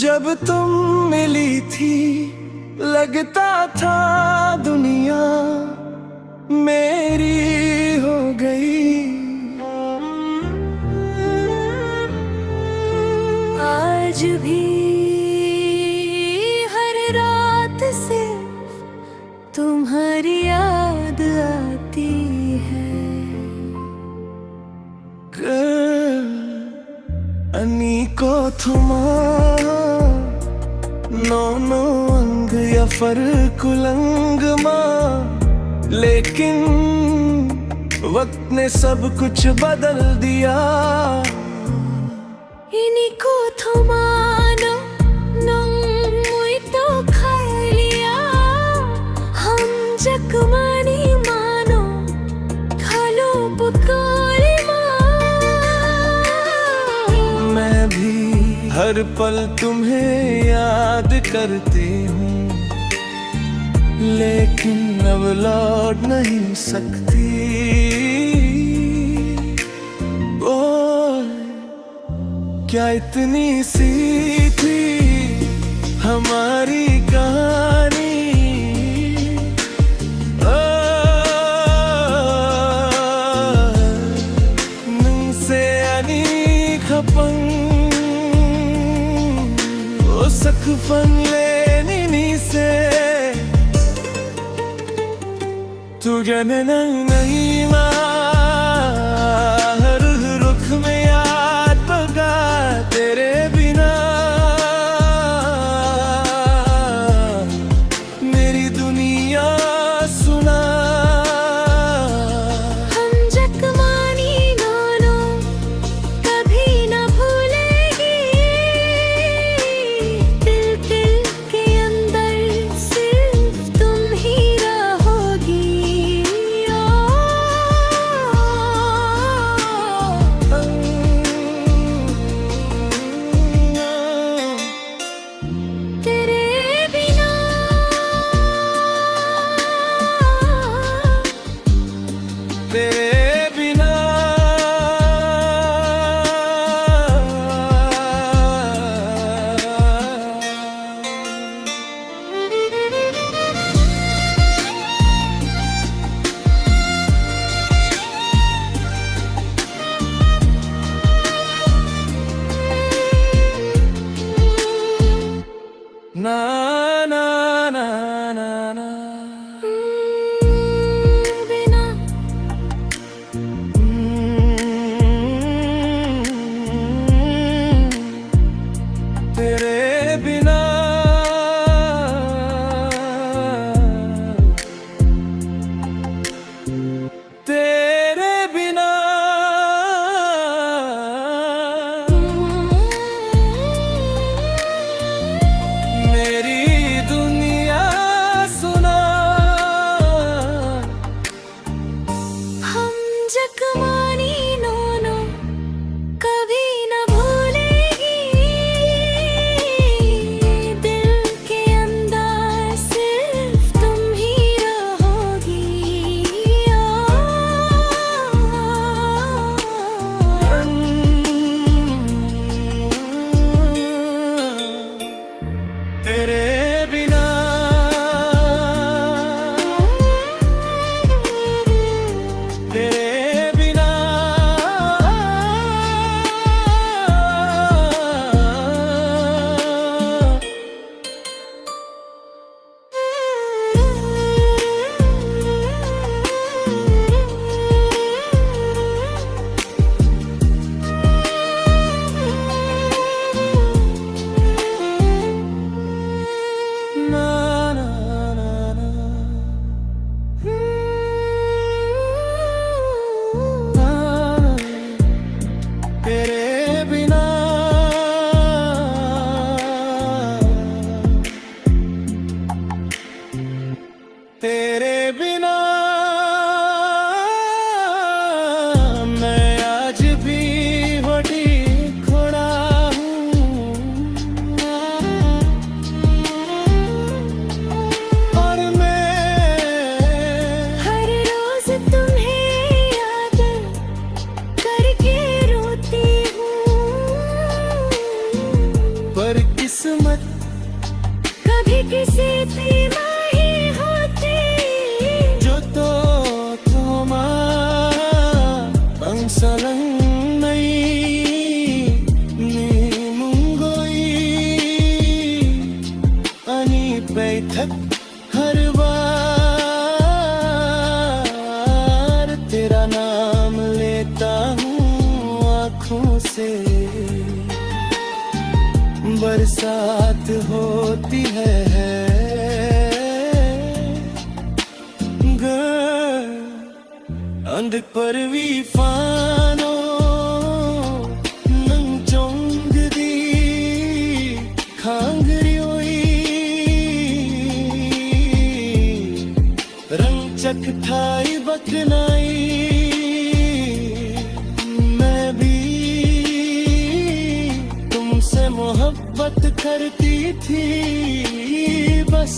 जब तुम मिली थी लगता था दुनिया मेरी हो गई। आज भी हर रात सिर्फ तुम्हारी याद आती है। अनी को थमा नौनो अंग या फर्क उलंग मां, लेकिन वक्त ने सब कुछ बदल दिया। इन्हीं को थमानो muito खालिया, हम जकमानी मानो खालो पकोड़ी मैं भी हर पल तुम्हें याद करती हूँ, लेकिन अब लौट नहीं सकती। बोल क्या इतनी सी थी हमारी कहानी, नुं से अनी खपंग सकफन लेनी नी से तू जाने नहीं हर रुख में याद बगा तेरे बिना मेरी दुनिया सुना। हम जकमानी नानो कभी न भूलेगी, तेरे बिना ना ना ना ना ना तेरे बिना तेरे बिना मेरी दुनिया सुना। हम जकमानी नोनो कभी न भूलेगी, दिल के अंदर सिर्फ तुम ही रहोगी। तेरे बिना तेरे बिना किस्मत कभी किसी धीमा ही होती जो तो थोमा bangsalang nay ni mungoy ani बैठक हर बार तेरा नाम लेता हूँ आँखों से बरसात होती है Girl, अंध परवी फानो नंग चोंगदी खांगरियोई रंग चकथाई बकनाई मैं भी तुमसे मोहब्बत करती थी बस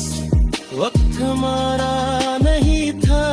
वक्त हमारा नहीं था